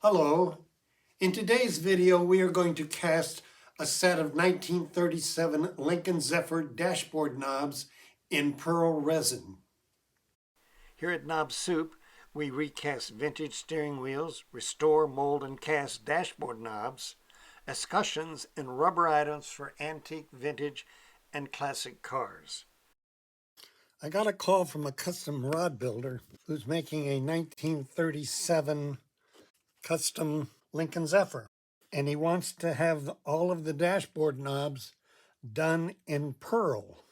Hello. In today's video, we are going to cast a set of 1937 Lincoln Zephyr dashboard knobs in pearl resin. Here at Knob Soup, we recast vintage steering wheels, restore, mold, and cast dashboard knobs, escutcheons, and rubber items for antique, vintage, and classic cars. I got a call from a custom rod builder who's making a 1937 custom Lincoln Zephyr. And he wants to have all of the dashboard knobs done in pearl.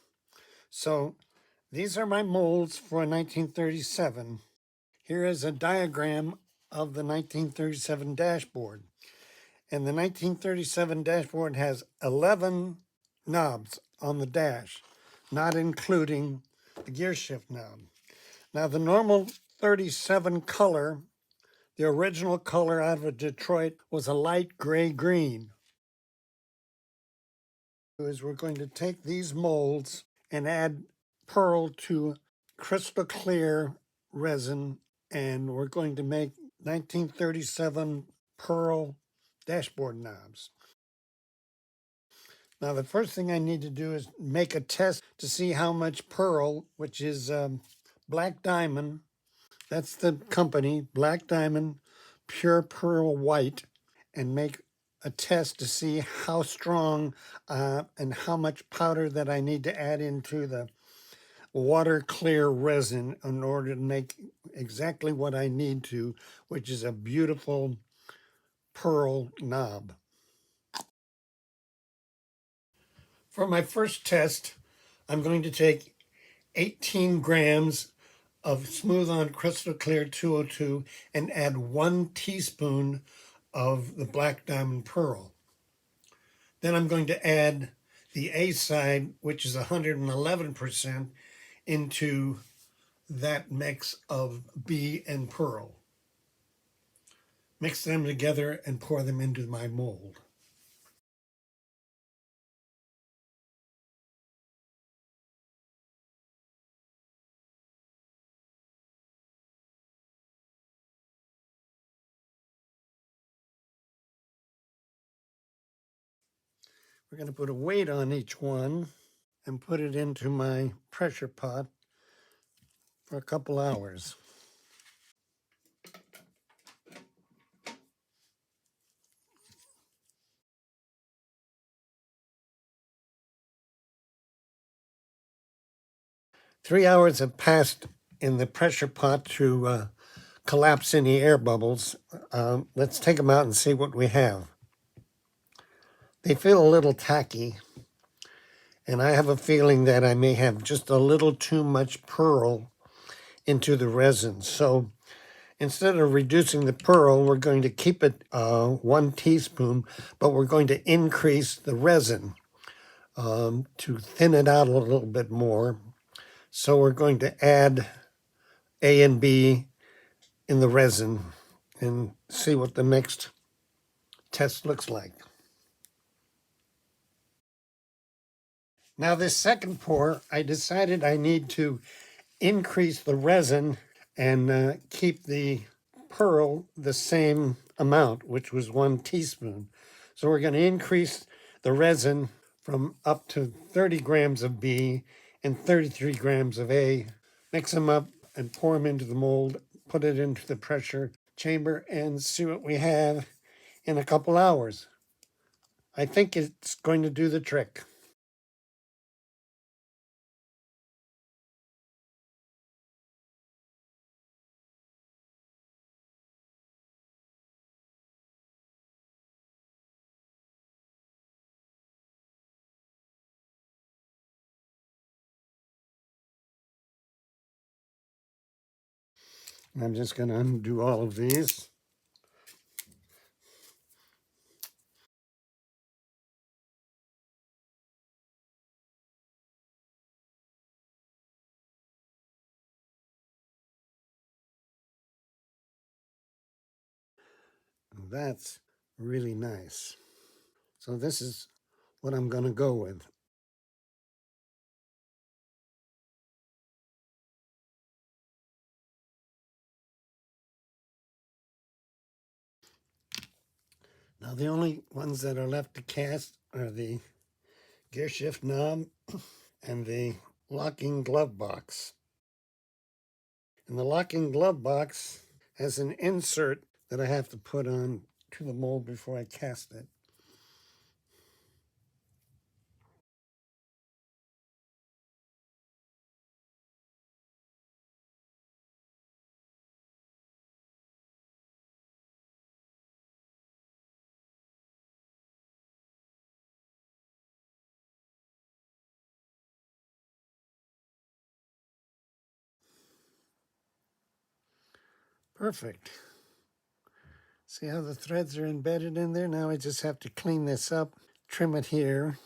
So these are my molds for 1937. Here is a diagram of the 1937 dashboard. And the 1937 dashboard has 11 knobs on the dash, not including the gear shift knob. Now the normal 37 color, the original color out of Detroit, was a light gray-green. Is we're going to take these molds and add pearl to crystal clear resin, and we're going to make 1937 pearl dashboard knobs. Now the first thing I need to do is make a test to see how much pearl, which is Black Diamond, that's the company, Black Diamond Pure Pearl White, and make a test to see how strong and how much powder that I need to add into the water clear resin in order to make exactly what I need to, which is a beautiful pearl knob. For my first test, I'm going to take 18 grams of Smooth On Crystal Clear 202 and add 1 teaspoon of the Black Diamond Pearl. Then I'm going to add the A side, which is 111%, into that mix of B and pearl. Mix them together and pour them into my mold. We're going to put a weight on each one and put it into my pressure pot for a couple hours. Three hours have passed in the pressure pot to collapse any air bubbles. Let's take them out and see what we have. They feel a little tacky, and I have a feeling that I may have just a little too much pearl into the resin. So instead of reducing the pearl, we're going to keep it 1 teaspoon, but we're going to increase the resin to thin it out a little bit more. So we're going to add A and B in the resin and see what the next test looks like. Now this second pour, I decided I need to increase the resin and keep the pearl the same amount, which was 1 teaspoon. So we're going to increase the resin from up to 30 grams of B and 33 grams of A. Mix them up and pour them into the mold, put it into the pressure chamber, and see what we have in a couple hours. I think it's going to do the trick. I'm just going to undo all of these. That's really nice. So this is what I'm going to go with. Now the only ones that are left to cast are the gear shift knob and the locking glove box. And the locking glove box has an insert that I have to put on to the mold before I cast it. Perfect. See how the threads are embedded in there? Now I just have to clean this up, trim it here,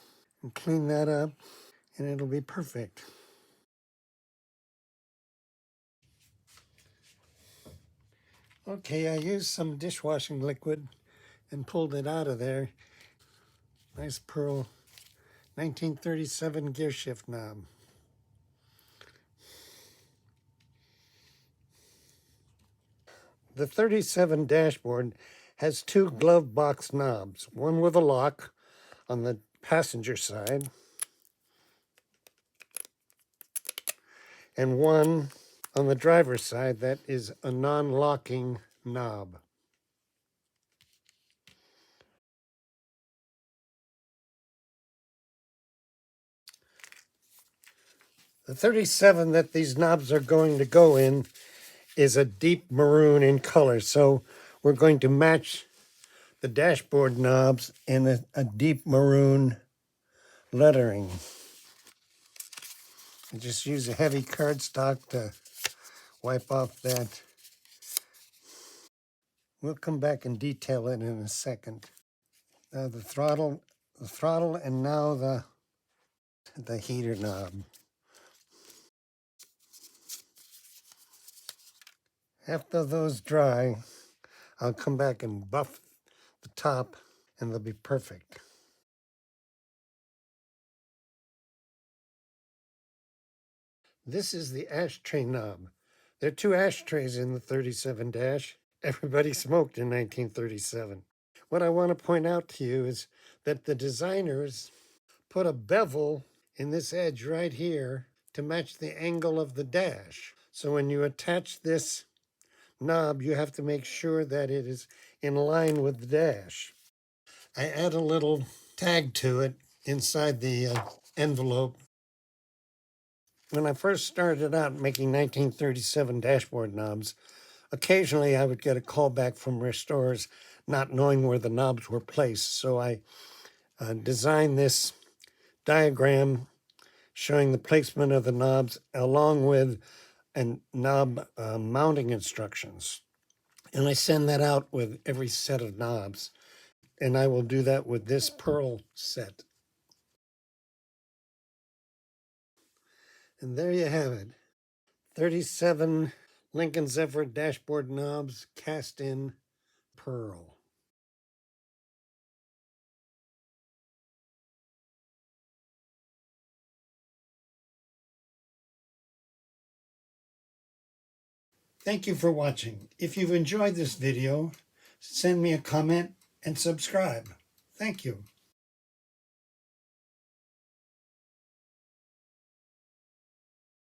and clean that up, and it'll be perfect. Okay, I used some dishwashing liquid and pulled it out of there. Nice pearl 1937 gear shift knob. The 37 dashboard has two glove box knobs, one with a lock on the passenger side and one on the driver's side that is a non-locking knob. The 37 that these knobs are going to go in is a deep maroon in color, so we're going to match the dashboard knobs in a deep maroon lettering. I just use a heavy cardstock to wipe off that. We'll come back and detail it in a second. The throttle, and now the heater knob. After those dry, I'll come back and buff the top and they'll be perfect. This is the ashtray knob. There are two ashtrays in the 37 dash. Everybody smoked in 1937. What I want to point out to you is that the designers put a bevel in this edge right here to match the angle of the dash. So when you attach this knob, you have to make sure that it is in line with the dash. I add a little tag to it inside the envelope. When I first started out making 1937 dashboard knobs, occasionally I would get a call back from restorers not knowing where the knobs were placed. So I designed this diagram showing the placement of the knobs along with knob mounting instructions. And I send that out with every set of knobs. And I will do that with this pearl set. And there you have it. 37 Lincoln Zephyr dashboard knobs cast in pearl. Thank you for watching. If you've enjoyed this video, send me a comment and subscribe. Thank you.